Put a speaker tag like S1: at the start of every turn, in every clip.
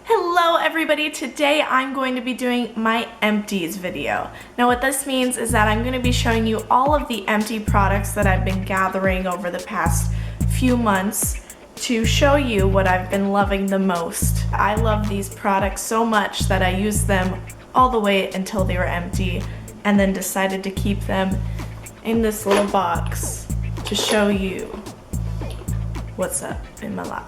S1: Hello everybody, today I'm going to be doing my empties video. Now what this means is that I'm going to be showing you all of the empty products that I've been gathering over the past few months to show you what I've been loving the most. I love these products so much that I used them all the way until they were empty and then decided to keep them in this little box to show you what's up in my life.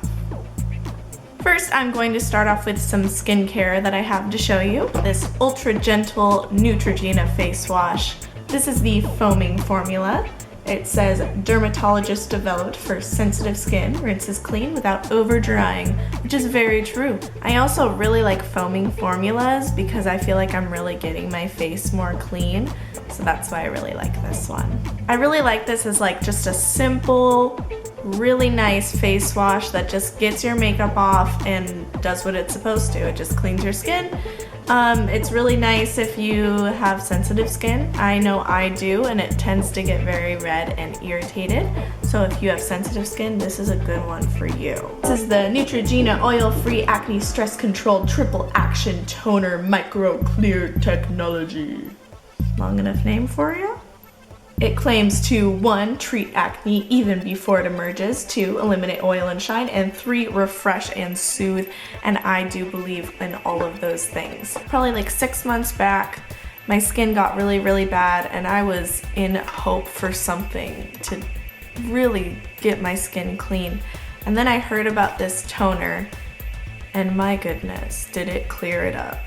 S1: First, I'm going to start off with some skincare that I have to show you. This ultra gentle Neutrogena face wash. This is the foaming formula. It says dermatologist developed for sensitive skin, rinses clean without over drying, which is very true. I also really like foaming formulas because I feel like I'm really getting my face more clean, so that's why I really like this one. I really like this as like just a simple, really nice face wash that just gets your makeup off and does what it's supposed to. It just cleans your skin. It's really nice if you have sensitive skin. I know I do, and it tends to get very red and irritated. So if you have sensitive skin, this is a good one for you. This is the Neutrogena Oil-Free Acne Stress Control Triple Action Toner Micro Clear Technology. Long enough name for you? It claims to 1. Treat acne even before it emerges, 2. Eliminate oil and shine, and 3. Refresh and soothe, and I do believe in all of those things. Probably like 6 months back, my skin got really bad and I was in hope for something to really get my skin clean. And then I heard about this toner and my goodness, did it clear it up.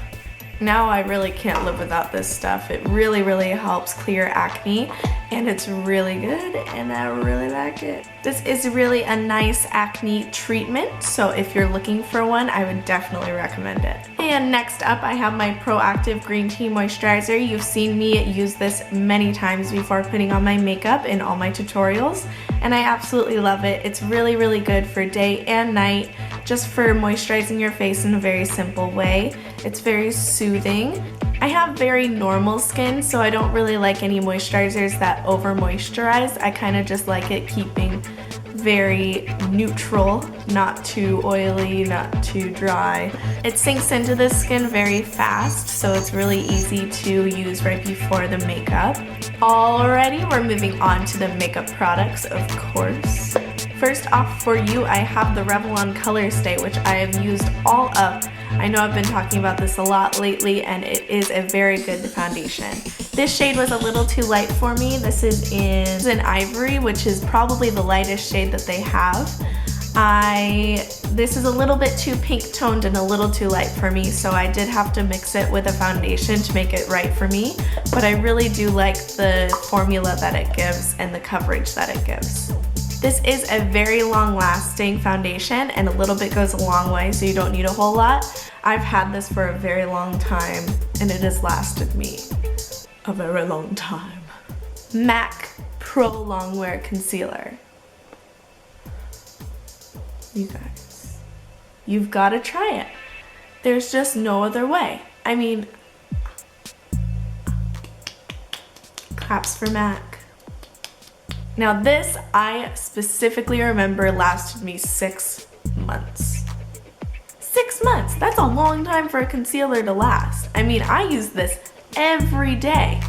S1: Now I really can't live without this stuff. It really helps clear acne and it's really good and I really like it. This is really a nice acne treatment, so if you're looking for one, I would definitely recommend it. And next up I have my Proactiv Green Tea Moisturizer. You've seen me use this many times before putting on my makeup in all my tutorials and I absolutely love it. It's really good for day and night, just for moisturizing your face in a very simple way. It's very soothing. I have very normal skin, so I don't really like any moisturizers that over moisturize. I kind of just like it keeping very neutral, not too oily, not too dry. It sinks into the skin very fast, so it's really easy to use right before the makeup. Alrighty, we're moving on to the makeup products, of course. First off for you, I have the Revlon Colorstay, which I have used all up. I know I've been talking about this a lot lately and it is a very good foundation. This shade was a little too light for me. This is in Ivory, which is probably the lightest shade that they have. This is a little bit too pink toned and a little too light for me, so I did have to mix it with a foundation to make it right for me. But I really do like the formula that it gives and the coverage that it gives. This is a very long-lasting foundation and a little bit goes a long way, so you don't need a whole lot. I've had this for a very long time and it has lasted me a very long time. MAC Prolongwear Concealer. You guys, you've got to try it. There's just no other way. I mean, claps for MAC. Now this, I specifically remember lasted me 6 months. 6 months, that's a long time for a concealer to last. I mean, I use this every day.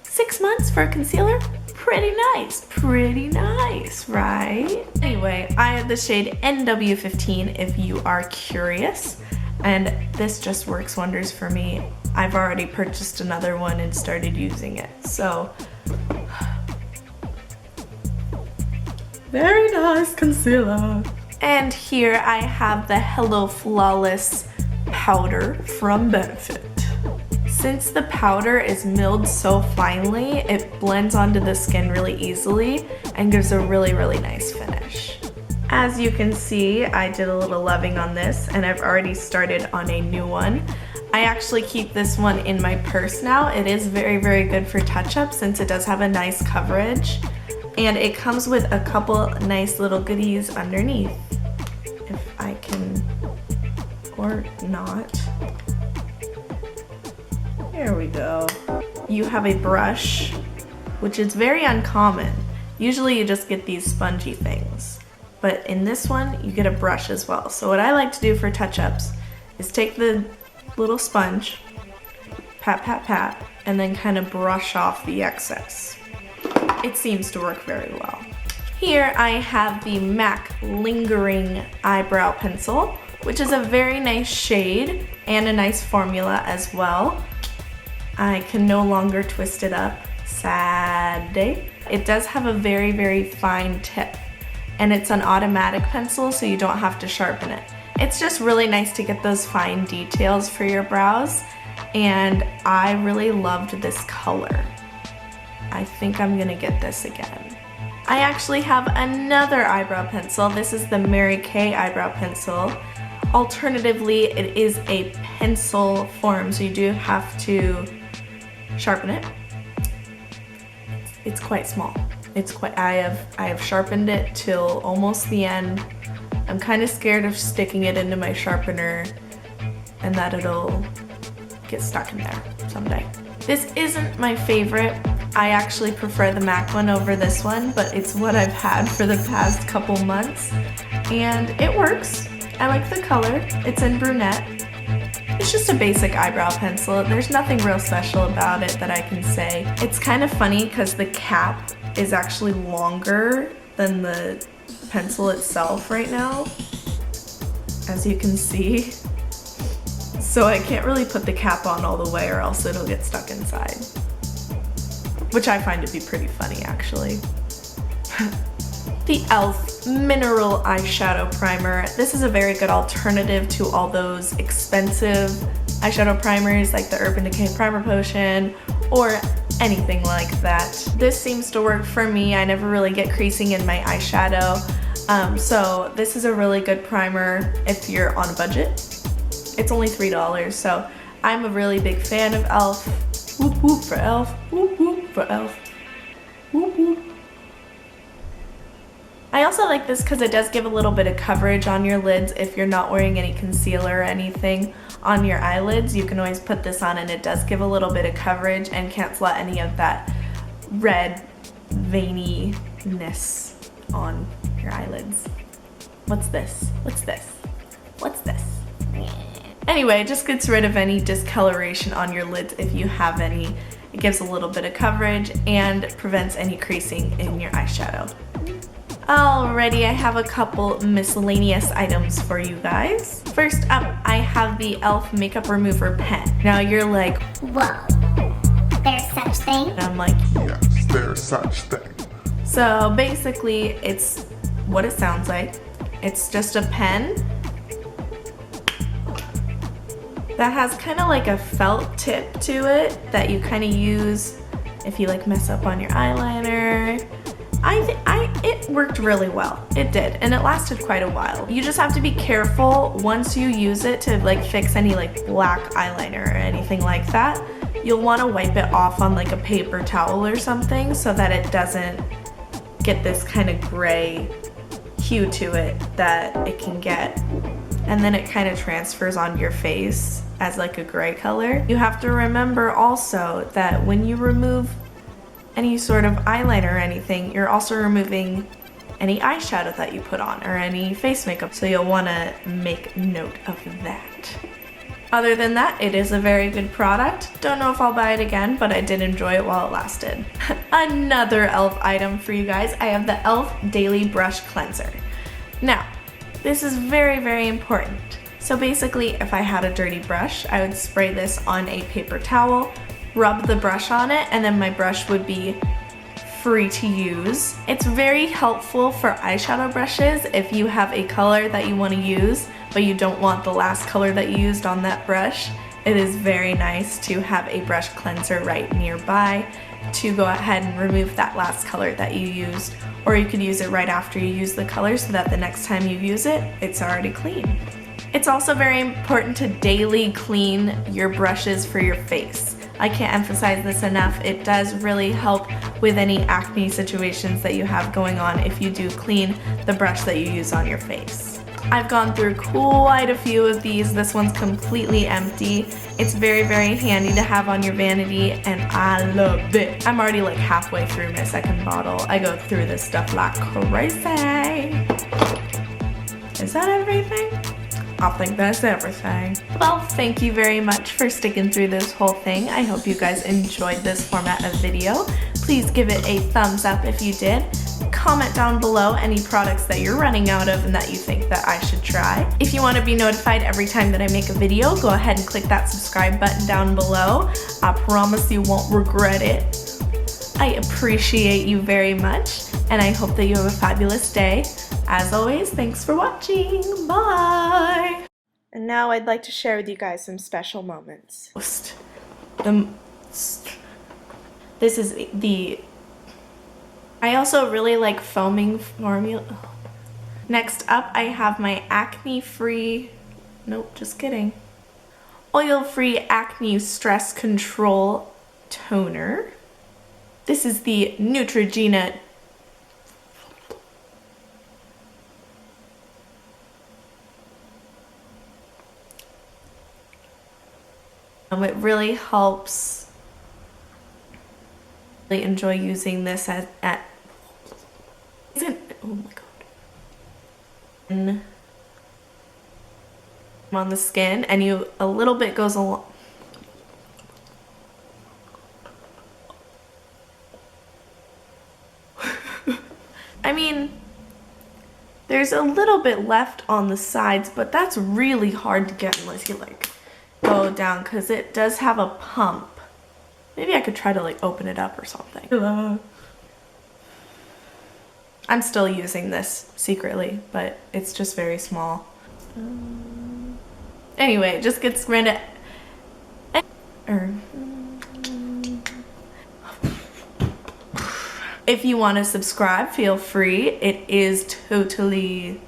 S1: 6 months for a concealer? Pretty nice, right? Anyway, I have the shade NW15 if you are curious, and this just works wonders for me. I've already purchased another one and started using it, so very nice concealer. And here I have the Hello Flawless powder from Benefit. Since the powder is milled so finely, it blends onto the skin really easily and gives a really nice finish. As you can see, I did a little loving on this and I've already started on a new one. I actually keep this one in my purse now. It is very good for touch-up since it does have a nice coverage. And it comes with a couple nice little goodies underneath, if I can, or not. There we go. You have a brush, which is very uncommon. Usually you just get these spongy things, but in this one you get a brush as well. So what I like to do for touch-ups is take the little sponge, pat, pat, pat, and then kind of brush off the excess. It seems to work very well. Here I have the MAC Lingering Eyebrow Pencil, which is a very nice shade and a nice formula as well. I can no longer twist it up, sad day. It does have a very, very fine tip, and it's an automatic pencil, so you don't have to sharpen it. It's just really nice to get those fine details for your brows, and I really loved this color. I think I'm gonna get this again. I actually have another eyebrow pencil. This is the Mary Kay eyebrow pencil. Alternatively, it is a pencil form, so you do have to sharpen it. It's quite small. I have sharpened it till almost the end. I'm kind of scared of sticking it into my sharpener and that it'll get stuck in there someday. This isn't my favorite. I actually prefer the MAC one over this one, but it's what I've had for the past couple months, and it works. I like the color. It's in brunette. It's just a basic eyebrow pencil. There's nothing real special about it that I can say. It's kind of funny because the cap is actually longer than the pencil itself right now, as you can see. So I can't really put the cap on all the way or else it'll get stuck inside. Which I find to be pretty funny, actually. The e.l.f. Mineral Eyeshadow Primer. This is a very good alternative to all those expensive eyeshadow primers like the Urban Decay Primer Potion or anything like that. This seems to work for me. I never really get creasing in my eyeshadow. So this is a really good primer if you're on a budget. It's only $3, so I'm a really big fan of e.l.f. Whoop whoop for e.l.f. Whoop whoop for e.l.f. Whoop whoop. I also like this because it does give a little bit of coverage on your lids if you're not wearing any concealer or anything on your eyelids. You can always put this on and it does give a little bit of coverage and cancel out any of that red veininess on your eyelids. What's this? What's this? What's this? Anyway, it just gets rid of any discoloration on your lids if you have any. It gives a little bit of coverage and prevents any creasing in your eyeshadow. Alrighty, I have a couple miscellaneous items for you guys. First up, I have the e.l.f. Makeup Remover Pen. Now you're like,
S2: whoa, there's such thing?
S1: And I'm like,
S3: yes, there's such thing.
S1: So basically, it's what it sounds like. It's just a pen that has kind of like a felt tip to it that you kind of use if you like mess up on your eyeliner. It worked really well. It did, and it lasted quite a while. You just have to be careful once you use it to like fix any like black eyeliner or anything like that. You'll want to wipe it off on like a paper towel or something so that it doesn't get this kind of gray hue to it that it can get, and then it kind of transfers onto your face as like a gray color. You have to remember also that when you remove any sort of eyeliner or anything, you're also removing any eyeshadow that you put on or any face makeup, so you'll want to make note of that. Other than that, it is a very good product. Don't know if I'll buy it again, but I did enjoy it while it lasted. Another e.l.f. item for you guys. I have the e.l.f. Daily Brush Cleanser. Now, this is very, very important. So basically, if I had a dirty brush, I would spray this on a paper towel, rub the brush on it, and then my brush would be free to use. It's very helpful for eyeshadow brushes if you have a color that you want to use, but you don't want the last color that you used on that brush. It is very nice to have a brush cleanser right nearby to go ahead and remove that last color that you used, or you could use it right after you use the color so that the next time you use it, it's already clean. It's also very important to daily clean your brushes for your face. I can't emphasize this enough. It does really help with any acne situations that you have going on if you do clean the brush that you use on your face. I've gone through quite a few of these. This one's completely empty. It's very, very handy to have on your vanity, and I love it. I'm already like halfway through my second bottle. I go through this stuff like crazy. Is that everything? I think that's everything. Well, thank you very much for sticking through this whole thing. I hope you guys enjoyed this format of video. Please give it a thumbs up if you did. Comment down below any products that you're running out of and that you think that I should try. If you want to be notified every time that I make a video, go ahead and click that subscribe button down below. I promise you won't regret it. I appreciate you very much, and I hope that you have a fabulous day. As always, thanks for watching. Bye! And now I'd like to share with you guys some special moments. This is the... I also really like foaming formula. Next up, I have my acne-free... Nope, just kidding. Oil-free acne stress control toner. This is the Neutrogena it really helps. I really enjoy using this oh my god. On the skin, and a little bit goes along. I mean, there's a little bit left on the sides, but that's really hard to get unless you like go down, because it does have a pump. Maybe I could try to like open it up or something. I'm still using this secretly, but it's just very small. Anyway, it just gets rid of... If you want to subscribe, feel free. It is totally